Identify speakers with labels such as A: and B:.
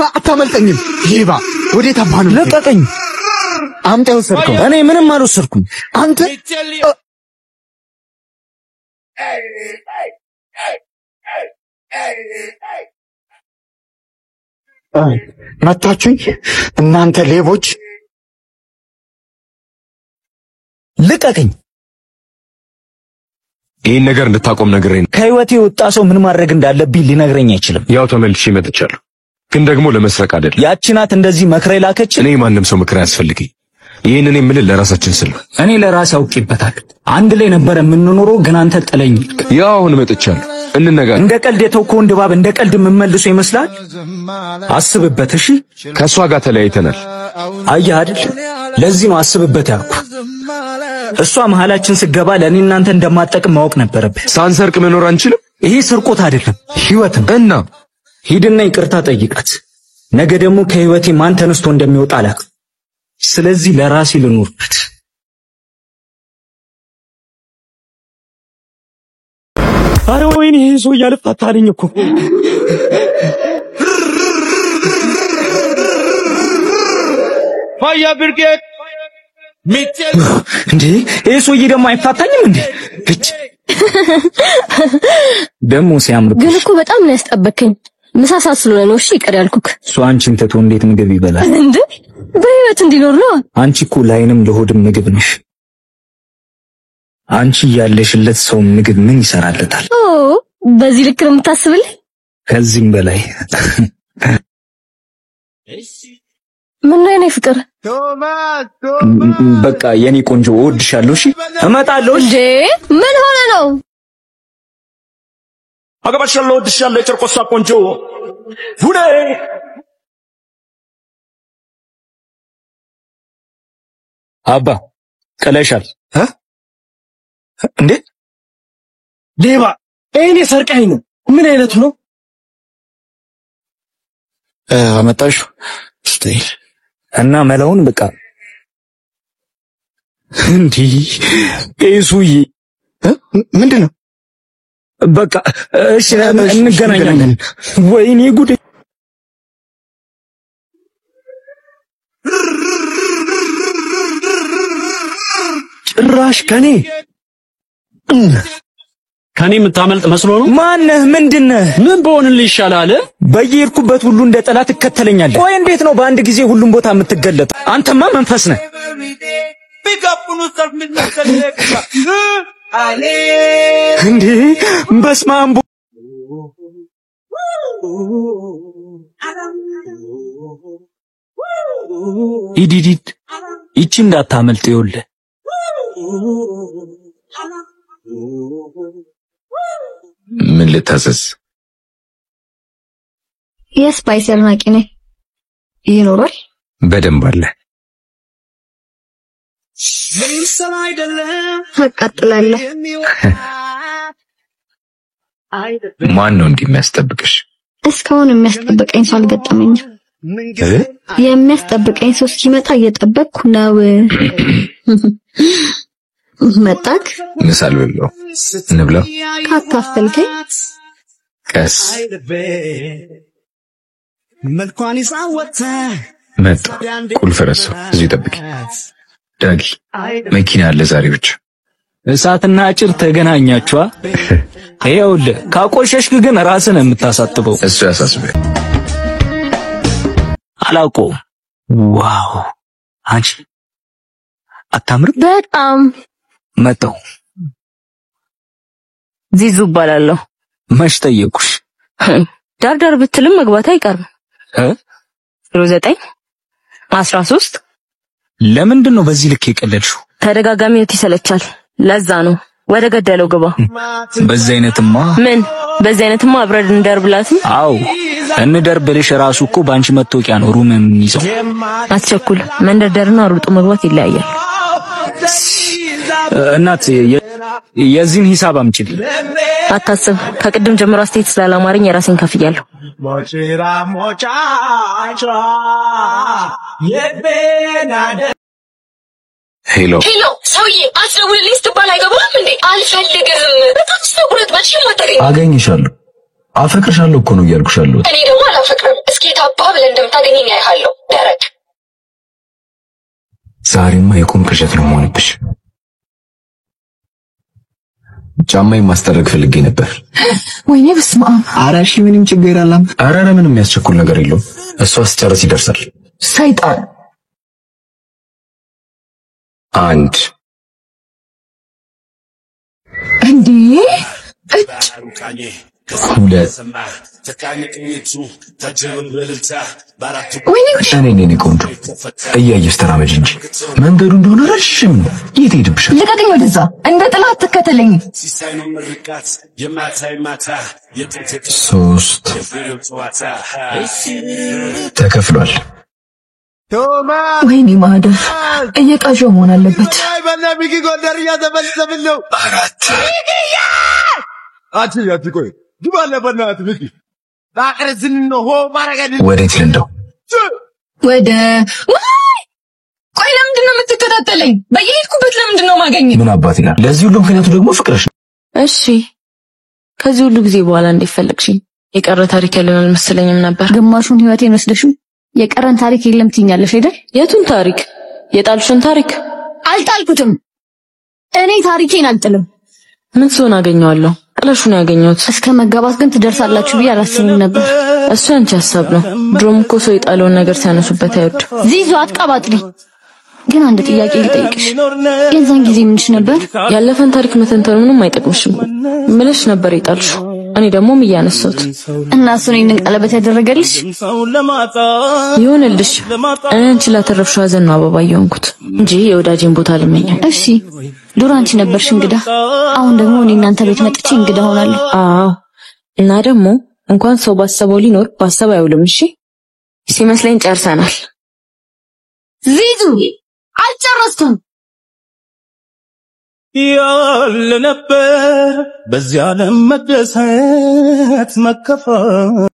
A: አታመልጠኝም ሌባ ወዴት አባኑ
B: ለቀቀኝ አምጣ ወሰድከው እኔ ምንም አልወሰድኩም
A: አንተ መጣችኝ እናንተ ሌቦች
B: ለቀቀኝ
C: ይሄን ነገር እንድታቆም ነግረኝ
B: ከህይወቴ ወጣ ሰው ምን ማድረግ እንዳለብኝ ሊነግረኝ አይችልም
C: ያው ተመልሼ መጥቻለሁ ግን ደግሞ ለመስረቅ አይደለም
B: ያቺናት እንደዚህ መክረይ ላከች
C: እኔ ማንንም ሰው ምክር አያስፈልገኝ ይሄንን የምልህ ለራሳችን ስል
B: እኔ ለራሴ አውቄበታል አንድ ላይ ነበር የምንኖረው ግን አንተ ጥለኝ
C: ያው አሁን መጥቻለሁ እንነጋገር
B: እንደ ቀልድ የተውከው እንድባብ እንደ ቀልድ የምመልሶ ይመስላል አስብበት እሺ
C: ከሷ ጋር ተለያይተናል
B: አየህ አይደል ለዚህ ነው አስብበት ያልኩ እሷ መሐላችን ስገባ ለኔ እናንተ እንደማጠቅም ማወቅ ነበረብህ
C: ሳንሰርቅ መኖር አንችልም
B: ይሄ ስርቆት አይደለም ህይወት ነው
C: እና
B: ሂድና ይቅርታ ጠይቃት ነገ ደግሞ ከህይወቴ ማን ተነስቶ እንደሚወጣ አላውቅም ስለዚህ ለራሴ ልኖርበት አረ ወይኔ ይሄ ሰው ያልፋታልኝ እኮ
D: ፋያ ብርጌድ ሚቴል
B: እንዴ ይሄ ሰውዬ ደግሞ አይፋታኝም እንዴ እጭ ደሞ ሲያምር
E: ግን እኮ በጣም ነው ያስጠበከኝ ምሳሳ ስለሆነ ነው እሺ ይቀር ያልኩክ
B: እሱ አንቺን ተቶ እንዴት ምግብ ይበላል
E: እንዴ በህይወት እንዲኖር ነው
B: አንቺ እኮ ላይንም ለሆድም ምግብ ነሽ አንቺ ያለሽለት ሰው ምግብ ምን ይሰራለታል
E: ኦ በዚህ ልክ ነው የምታስብልኝ
B: ከዚህም በላይ
E: ምን ነው የኔ ፍቅር
B: በቃ የኔ ቆንጆ እወድሻለሁ እሺ እመጣለሁ
E: እንዴ ምን ሆነ ነው
B: አገባሻለሁ እወድሻለሁ የጨርቆሳ ቆንጆ ሁኔ አባ ቀለሻል እንዴ ሌባ እኔ ሰርቀኝ ነው ምን አይነቱ ነው
A: አመጣሽ ስቴል
B: እና መላውን በቃ እንዴ ኤሱይ
A: ምንድነው
B: በቃ እሺ እንገናኛለን ወይኔ ጉድ ጭራሽ ከኔ የምታመልጥ መስሎ ነው ማነህ ምንድነህ ምን በሆንልህ ይሻላል በየርኩበት ሁሉ እንደ ጠላት እከተለኛለህ ቆይ እንዴት ነው በአንድ ጊዜ ሁሉም ቦታ የምትገለጥ አንተማ መንፈስ ነህ
D: ቢጋቡኑ ሰልፍ ምንከለከ አሌ
B: እንዴ በስማም ኢዲዲድ ይቺ እንዳታመልጥ ይኸውልህ
C: ምን ልታዘዝ
E: የስፓይስ አድናቂ ነኝ ይኖራል
C: በደንብ አለ
E: አቃጥላለሁ
C: ማን ነው እንደሚያስጠብቅሽ
E: እስካሁን የሚያስጠብቀኝ ሰው አልገጠመኝም የሚያስጠብቀኝ ሰው እስኪመጣ እየጠበቅኩ ነው መጣክ
C: ምሳል ብለው እንብላ
E: ካታስተልከኝ
C: ቀስ
D: መልኳን ይሳወተ
C: መጣ ቁልፍ ረሳው እዚህ ጠብቂ ዳጊ መኪና አለ ዛሬዎች
B: እሳትና ጭር ተገናኛችኋ ይኸውልህ ካቆሸሽክ ግን ራስን የምታሳጥበው
C: እሱ ያሳስበኝ
B: አላውቀው ዋው አንቺ አታምርም
E: በጣም
B: መጣው
E: ዚዙ ባላለሁ
B: መች ጠየቁሽ
E: ዳርዳር ብትልም መግባት አይቀርም 09 13
B: ለምንድን ነው በዚህ ልክ የቀለልሽው
E: ተደጋጋሚ ይሰለቻል ለዛ ነው ወደ ገደለው ግባ
B: በዚህ አይነትማ አብረን እንደርብላት
E: አው
B: እንደርብልሽ ራሱ እኮ ባንቺ መጥቶቂያ ነው ሩም የሚይዘው
E: አትቸኩል መንደርደርና ሩጡ መግባት ይለያያል
B: እናት የዚህን ሂሳብ አምጪል
E: አታስብ ከቅድም ጀምሮ አስተያየት ስላላማረኝ የራሴን ከፍያለሁ
D: ሞጭራ ሞጫጫ የቤናደ
C: ሄሎ
E: ሰውዬ አስደውልልኝ ስትባል አይገባም እንዴ አልፈልግም በጣም ሰውረት ባልሽም አታገኝ
C: አገኝሻለሁ አፈቅርሻለሁ እኮ ነው እያልኩሻለሁ
E: እኔ ደግሞ አላፈቅርም እስኪ ታባ ብለን ስታገኘኝ ያይሃለሁ ደረቅ
C: ዛሬማ የቁም ቅዠት ነው የምሆንብሽ ጫማዬን ማስጠረግ ፈልጌ ነበር
F: ወይኔ በስመ አብ
A: ኧረ እሺ ምንም ችግር የለም
C: ኧረ ምንም የሚያስቸኩል ነገር የለውም እሷ ስትጨርስ ይደርሳል
F: ሰይጣን
C: አንድ
F: እንዴ
C: ሁለት
F: ወይኔ
C: እኔ ቆንጆ እያየሽ ተራመጂ እንጂ መንገዱ እንደሆነ ረጅም ነው የት ሄድብሻል
F: ልቀቀኝ ወደዛ እንደ ጥላት ተከተለኝ
C: ሶስት ተከፍሏል
F: ወይኔ ማህደር እየቃዠው መሆን አለበት
C: አራት
D: አትቆይ ግባለ በእናትህ ሚኪ ታቀረዝን ነው ማረጋድ
C: ወዴት ልንደው
F: ወደ ቆይ ለምንድን ነው የምትከታተለኝ በየሄድኩበት ለምንድን ነው ማገኘ
C: ምን አባት ይላል ለዚህ ሁሉ ምክንያቱ ደግሞ ፍቅርሽ
G: እሺ ከዚህ ሁሉ ጊዜ በኋላ እንደፈለግሽኝ የቀረ ታሪክ ያለን አልመሰለኝም ነበር
F: ግማሹን ህይወቴን ወስደሽው የቀረን ታሪክ የለም ትኛለሽ አይደል
G: የቱን ታሪክ የጣልሽን ታሪክ
F: አልጣልኩትም እኔ ታሪኬን አልጥልም
G: ምን ሰውን አገኘዋለሁ ጥለሹን ያገኘሁት
F: እስከ መጋባት ግን ትደርሳላችሁ ብዬ አላስብም ነበር
G: እሱ አንቺ ሐሳብ ነው ድሮም እኮ ሰው የጣለውን ነገር ሲያነሱበት አይወድ
F: ዚዙ አትቀባጥሪ ግን አንድ ጥያቄ ልጠይቅሽ የዛን ጊዜ ምንሽ ነበር
G: ያለፈን ታሪክ መተንተኑ ምንም አይጠቅምሽም ምንሽ ነበር የጣልሽው እኔ ደግሞ እያነሳሁት
F: እና እሱ እኔን ቀለበት ያደረገልሽ
G: ይሁንልሽ አንቺ ላተረፍሽው ሀዘን ነው አበባ የሆንኩት እንጂ የወዳጄን ቦታ አልመኝም
F: እሺ ዱር አንቺ ነበርሽ እንግዳ አሁን ደግሞ እኔ እናንተ ቤት መጥቼ እንግዳ ሆናለሁ
G: አዎ እና ደግሞ እንኳን ሰው ባሰበው ሊኖር ባሰበው አይውልም እሺ ሲመስለኝ ጨርሰናል
F: ዚዙ አልጨረስኩም
D: ያለ ነበር በዚያ ዓለም መደሰት መከፋት